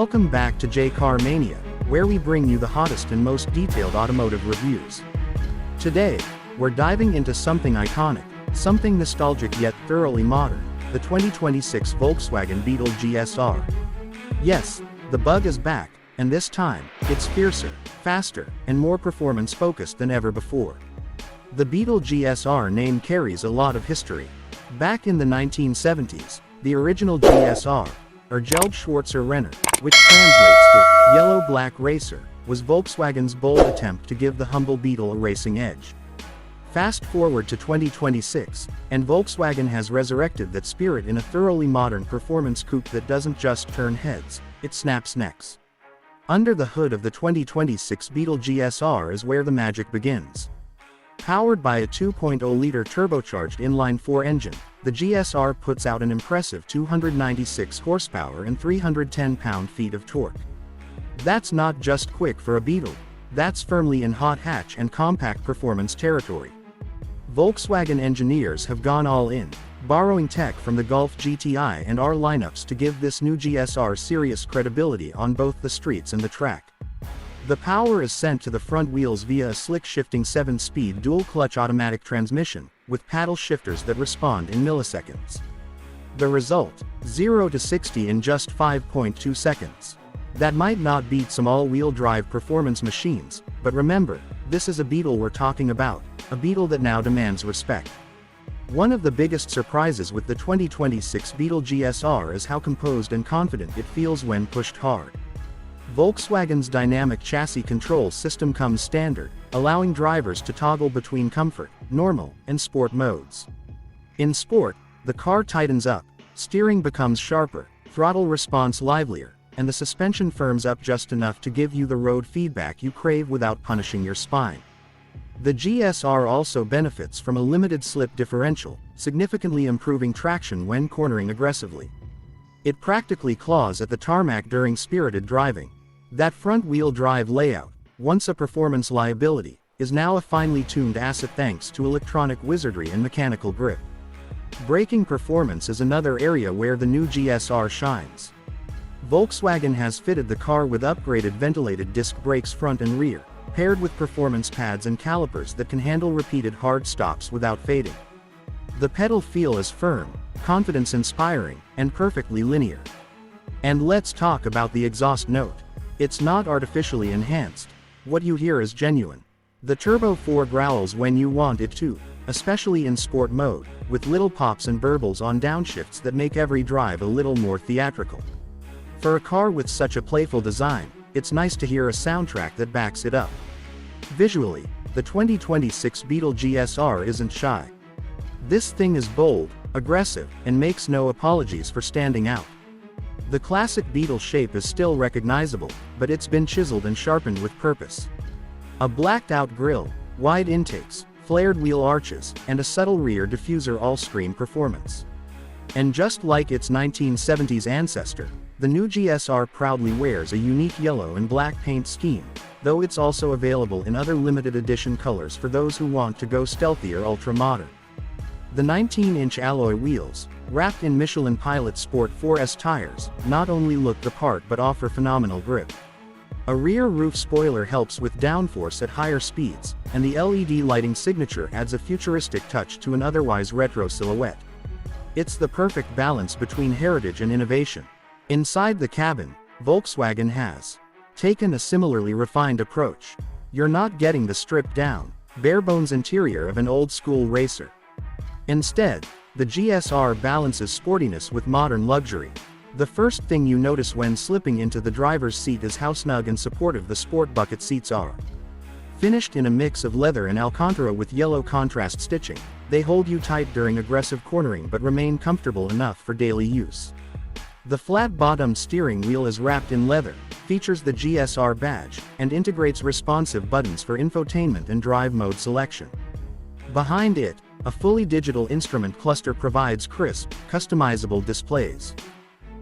Welcome back to JCarMania, where we bring you the hottest and most detailed automotive reviews. Today, we're diving into something iconic, something nostalgic yet thoroughly modern, the 2026 Volkswagen Beetle GSR. Yes, the bug is back, and this time, it's fiercer, faster, and more performance-focused than ever before. The Beetle GSR name carries a lot of history. Back in the 1970s, the original GSR, or Gelb-Schwarzer Renner, which translates to yellow-black racer, was Volkswagen's bold attempt to give the humble Beetle a racing edge. Fast forward to 2026, and Volkswagen has resurrected that spirit in a thoroughly modern performance coupe that doesn't just turn heads, it snaps necks. Under the hood of the 2026 Beetle GSR is where the magic begins. Powered by a 2.0-liter turbocharged inline-4 engine, the GSR puts out an impressive 296 horsepower and 310 pound-feet of torque. That's not just quick for a Beetle, that's firmly in hot hatch and compact performance territory. Volkswagen engineers have gone all in, borrowing tech from the Golf GTI and R lineups to give this new GSR serious credibility on both the streets and the track. The power is sent to the front wheels via a slick shifting 7-speed dual-clutch automatic transmission, with paddle shifters that respond in milliseconds. The result, 0 to 60 in just 5.2 seconds. That might not beat some all-wheel drive performance machines, but remember, this is a Beetle we're talking about, a Beetle that now demands respect. One of the biggest surprises with the 2026 Beetle GSR is how composed and confident it feels when pushed hard. Volkswagen's dynamic chassis control system comes standard, allowing drivers to toggle between comfort, normal, and sport modes. In sport, the car tightens up, steering becomes sharper, throttle response livelier, and the suspension firms up just enough to give you the road feedback you crave without punishing your spine. The GSR also benefits from a limited slip differential, significantly improving traction when cornering aggressively. It practically claws at the tarmac during spirited driving. That front-wheel drive layout, once a performance liability, is now a finely tuned asset thanks to electronic wizardry and mechanical grip. Braking performance is another area where the new GSR shines. Volkswagen has fitted the car with upgraded ventilated disc brakes front and rear, paired with performance pads and calipers that can handle repeated hard stops without fading. The pedal feel is firm, confidence-inspiring, and perfectly linear. And let's talk about the exhaust note. It's not artificially enhanced. What you hear is genuine. The Turbo 4 growls when you want it to, especially in sport mode, with little pops and burbles on downshifts that make every drive a little more theatrical. For a car with such a playful design, it's nice to hear a soundtrack that backs it up. Visually, the 2026 Beetle GSR isn't shy. This thing is bold, aggressive, and makes no apologies for standing out. The classic Beetle shape is still recognizable, but it's been chiseled and sharpened with purpose. A blacked-out grille, wide intakes, flared wheel arches, and a subtle rear diffuser all scream performance. And just like its 1970s ancestor, the new GSR proudly wears a unique yellow and black paint scheme, though it's also available in other limited edition colors for those who want to go stealthy or ultra-modern. The 19-inch alloy wheels, wrapped in Michelin Pilot Sport 4S tires, not only look the part but offer phenomenal grip. A rear roof spoiler helps with downforce at higher speeds, and the LED lighting signature adds a futuristic touch to an otherwise retro silhouette. It's the perfect balance between heritage and innovation. Inside the cabin, Volkswagen has taken a similarly refined approach. You're not getting the stripped-down, bare-bones interior of an old-school racer. Instead, the GSR balances sportiness with modern luxury. The first thing you notice when slipping into the driver's seat is how snug and supportive the sport bucket seats are. Finished in a mix of leather and Alcantara with yellow contrast stitching, they hold you tight during aggressive cornering but remain comfortable enough for daily use. The flat-bottomed steering wheel is wrapped in leather, features the GSR badge, and integrates responsive buttons for infotainment and drive mode selection. Behind it, a fully digital instrument cluster provides crisp, customizable displays.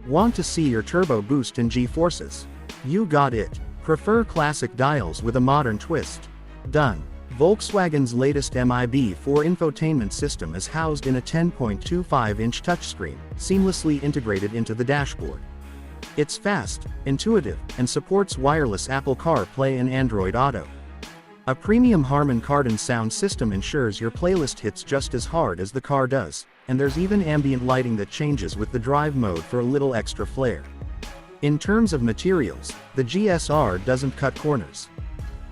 Want to see your turbo boost in G-forces? You got it. Prefer classic dials with a modern twist? Done. Volkswagen's latest MIB4 infotainment system is housed in a 10.25-inch touchscreen, seamlessly integrated into the dashboard. It's fast, intuitive, and supports wireless Apple CarPlay and Android Auto. A premium Harman Kardon sound system ensures your playlist hits just as hard as the car does, and there's even ambient lighting that changes with the drive mode for a little extra flair. In terms of materials, the GSR doesn't cut corners.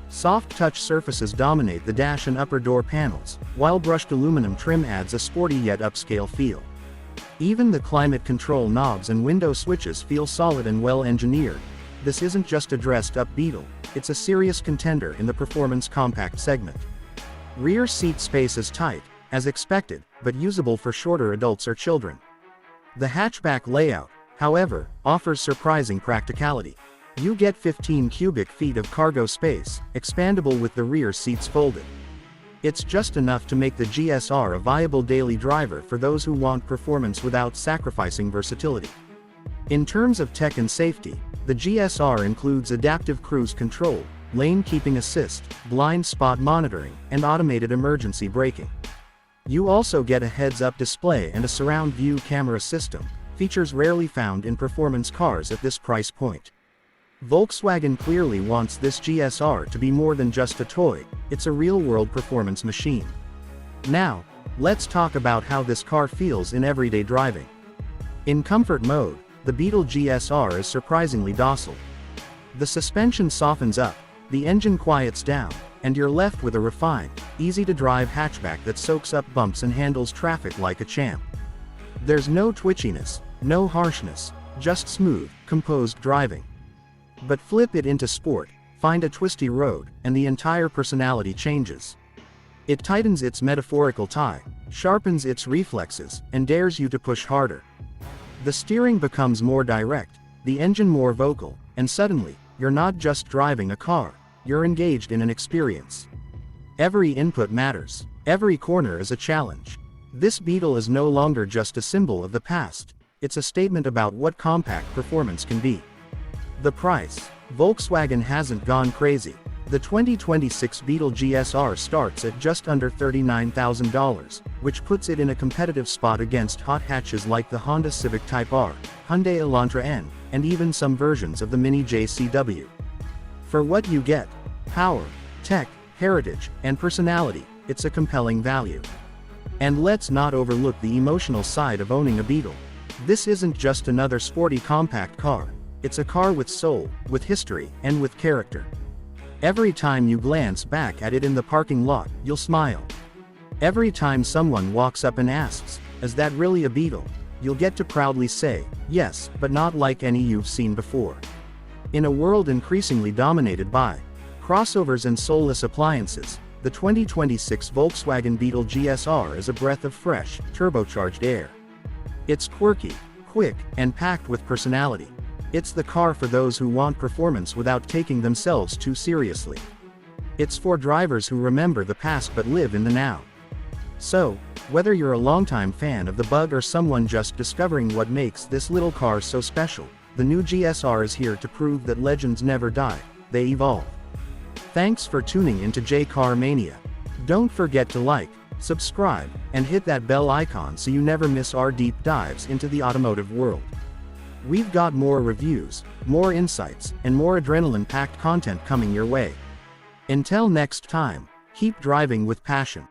Soft touch surfaces dominate the dash and upper door panels, while brushed aluminum trim adds a sporty yet upscale feel. Even the climate control knobs and window switches feel solid and well engineered. This isn't just a dressed up Beetle, it's a serious contender in the performance compact segment. Rear seat space is tight, as expected, but usable for shorter adults or children. The hatchback layout, however, offers surprising practicality. You get 15 cubic feet of cargo space, expandable with the rear seats folded. It's just enough to make the GSR a viable daily driver for those who want performance without sacrificing versatility. In terms of tech and safety, the GSR includes adaptive cruise control, lane keeping assist, blind spot monitoring, and automated emergency braking. You also get a heads-up display and a surround view camera system, features rarely found in performance cars at this price point. Volkswagen clearly wants this GSR to be more than just a toy, it's a real-world performance machine. Now, let's talk about how this car feels in everyday driving. In comfort mode, the Beetle GSR is surprisingly docile. The suspension softens up, the engine quiets down, and you're left with a refined, easy-to-drive hatchback that soaks up bumps and handles traffic like a champ. There's no twitchiness, no harshness, just smooth, composed driving. But flip it into sport, find a twisty road, and the entire personality changes. It tightens its metaphorical tie, sharpens its reflexes, and dares you to push harder. The steering becomes more direct, the engine more vocal, and suddenly, you're not just driving a car, you're engaged in an experience. Every input matters, every corner is a challenge. This Beetle is no longer just a symbol of the past, it's a statement about what compact performance can be. The price. Volkswagen hasn't gone crazy. The 2026 Beetle GSR starts at just under $39,000, which puts it in a competitive spot against hot hatches like the Honda Civic Type R, Hyundai Elantra N, and even some versions of the Mini JCW. For what you get, power, tech, heritage, and personality, it's a compelling value. And let's not overlook the emotional side of owning a Beetle. This isn't just another sporty compact car, it's a car with soul, with history, and with character. Every time you glance back at it in the parking lot, you'll smile. Every time someone walks up and asks, "Is that really a Beetle?" you'll get to proudly say, "Yes, but not like any you've seen before." In a world increasingly dominated by crossovers and soulless appliances, the 2026 Volkswagen Beetle GSR is a breath of fresh, turbocharged air. It's quirky, quick, and packed with personality. It's the car for those who want performance without taking themselves too seriously. It's for drivers who remember the past but live in the now. So, whether you're a longtime fan of the Bug or someone just discovering what makes this little car so special, the new GSR is here to prove that legends never die, they evolve. Thanks for tuning into JCarMania. Don't forget to like, subscribe, and hit that bell icon so you never miss our deep dives into the automotive world. We've got more reviews, more insights, and more adrenaline-packed content coming your way. Until next time, keep driving with passion.